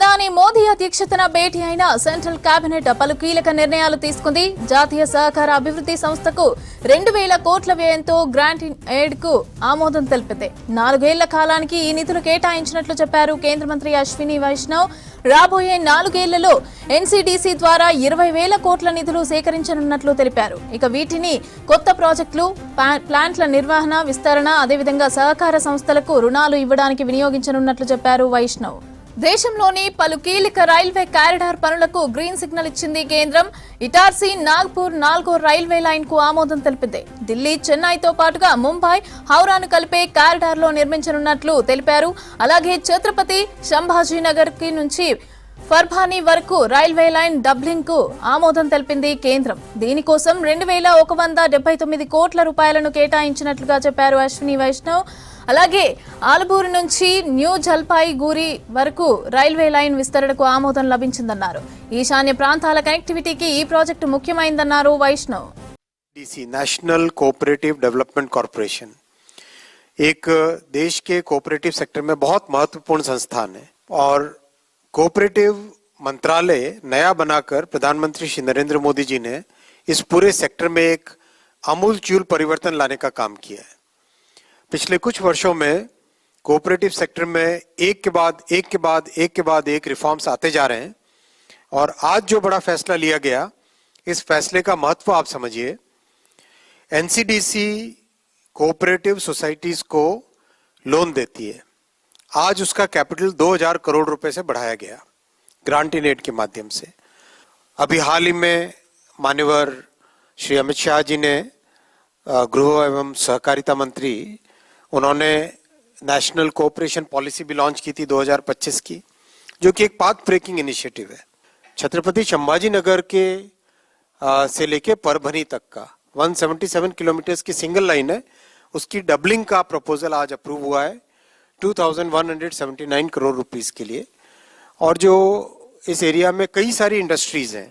ప్రధాని మోదీ అధ్యక్షతన భేటీ అయిన సెంట్రల్ కేబినెట్ పలు కీలక నిర్ణయాలు తీసుకుంది. జాతీయ సహకార అభివృద్ధి సంస్థకు 2000 కోట్ల వ్యయంతో గ్రాంట్ ఎయిడ్ కు ఆమోదం తెలిపింది. 4 ఏళ్ల కాలానికి ఈ నిధులు కేటాయించినట్లు చెప్పారు కేంద్ర మంత్రి అశ్విని వైష్ణవ్. రాబోయే 4 ఏళ్లలో ఎన్సీడీసీ ద్వారా 20,000 కోట్ల నిధులు సేకరించనున్నట్లు తెలిపారు. ఇక వీటిని కొత్త ప్రాజెక్టులు, ప్లాంట్ల నిర్వహణ, విస్తరణ, అదేవిధంగా సహకార సంస్థలకు రుణాలు ఇవ్వడానికి వినియోగించనున్నట్లు చెప్పారు వైష్ణవ్. దేశంలోని పలు కీలక రైల్వే కారిడార్ పనులకు గ్రీన్ సిగ్నల్ ఇచ్చింది కేంద్రం. ఇటార్సీ నాగ్పూర్ 4వ రైల్వే లైన్ కు ఆమోదం తెలిపింది. ఢిల్లీ, చెన్నైతో పాటుగా ముంబై, హౌరాను కలిపే కారిడార్ లో నిర్మించనున్నట్లు తెలిపారు. అలాగే ఛత్రపతి సంభాజీనగర్ కి నుంచి ఫర్భానీ వరకు రైల్వే లైన్ డబ్లింగ్ కు ఆమోదం తెలిపింది కేంద్రం. దీనికోసం 2179 కోట్ల రూపాయలను కేటాయించినట్లుగా చెప్పారు అశ్విని వైష్ణవ్. అలాగే ఆలబూరు నుంచి న్యూ జల్పాయిగూరి వరకు రైల్వే లైన్ విస్తరణకు ఆమోదం లభించిందన్నారు. ఈశాన్య ప్రాంతాల కనెక్టివిటీకి ఈ ప్రాజెక్టు ముఖ్యమైందన్నారు Vaishnaw. National cooperative development corporation एक देश के कोऑपरेटिव सेक्टर में बहुत महत्वपूर्ण संस्थान है और कोऑपरेटिव मंत्रालय नया बनाकर प्रधानमंत्री श्री नरेंद्र मोदी जी ने इस पूरे सेक्टर में एक आमूलचूल परिवर्तन लाने का काम किया है. पिछले कुछ वर्षों में कोऑपरेटिव सेक्टर में एक के बाद एक रिफॉर्म्स आते जा रहे हैं और आज जो बड़ा फैसला लिया गया, इस फैसले का महत्व आप समझिए. एनसीडीसी कोऑपरेटिव सोसाइटीज को लोन देती है. आज उसका कैपिटल 2000 करोड़ रुपए से बढ़ाया गया ग्रांट इन एड के माध्यम से. अभी हाल ही में मान्यवर श्री अमित शाह जी ने गृह एवं सहकारिता मंत्री, उन्होंने नेशनल कोऑपरेशन पॉलिसी भी लॉन्च की थी 2025 की, जो कि एक पाथ ब्रेकिंग इनिशिएटिव है. छत्रपति संभाजी नगर के से लेके परभनी तक का 177 किलोमीटर की सिंगल लाइन है. उसकी डबलिंग का प्रपोजल आज अप्रूव हुआ है 2179 करोड़ रुपीस के लिए. और जो इस एरिया में कई सारी इंडस्ट्रीज हैं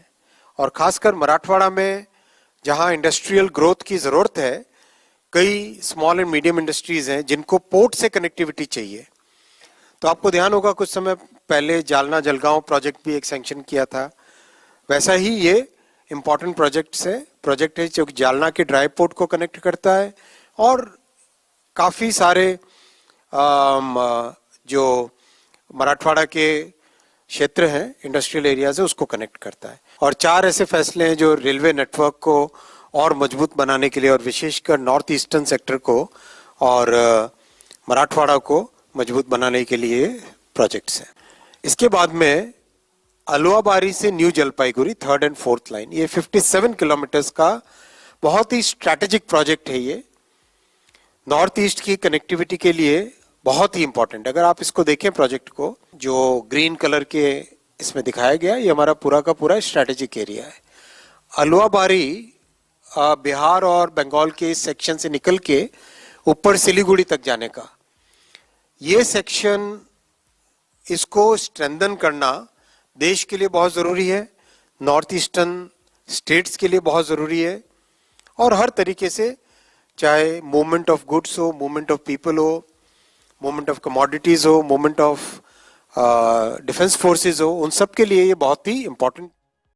और खासकर मराठवाड़ा में जहां इंडस्ट्रियल ग्रोथ की जरूरत है, कई स्मॉल एंड मीडियम इंडस्ट्रीज हैं जिनको पोर्ट से कनेक्टिविटी चाहिए. तो आपको ध्यान होगा कुछ समय पहले जालना जलगांव प्रोजेक्ट भी एक सैंक्शन किया था. वैसा ही ये इम्पोर्टेंट प्रोजेक्ट है जो जालना के ड्राई पोर्ट को कनेक्ट करता है और काफी सारे जो मराठवाड़ा के क्षेत्र हैं, इंडस्ट्रियल एरियाज है, उसको कनेक्ट करता है. और 4 ऐसे फैसले हैं जो रेलवे नेटवर्क को और मजबूत बनाने के लिए और विशेषकर नॉर्थ ईस्टर्न सेक्टर को और मराठवाड़ा को मजबूत बनाने के लिए प्रोजेक्ट्स हैं. इसके बाद में अलुआबारी से new Jalpaiguri 3rd and 4th line, ये 57 किलोमीटर्स का बहुत ही स्ट्रैटेजिक प्रोजेक्ट है. ये नॉर्थ ईस्ट की कनेक्टिविटी के लिए बहुत ही इंपॉर्टेंट. अगर आप इसको देखें प्रोजेक्ट को, जो ग्रीन कलर के इसमें दिखाया गया, ये हमारा पूरा का पूरा स्ट्रैटेजिक एरिया है. अलुआबारी बिहार और बंगाल के इस सेक्शन से निकल के ऊपर सिलीगुड़ी तक जाने का ये सेक्शन, इसको स्ट्रेंथन करना देश के लिए बहुत जरूरी है, नॉर्थ ईस्टर्न स्टेट्स के लिए बहुत जरूरी है. और हर तरीके से, चाहे मूवमेंट ऑफ गुड्स हो, मूवमेंट ऑफ पीपल हो, मूवमेंट ऑफ कमोडिटीज हो, मूवमेंट ऑफ डिफेंस फोर्सेस हो, उन सब के लिए ये बहुत ही इंपॉर्टेंट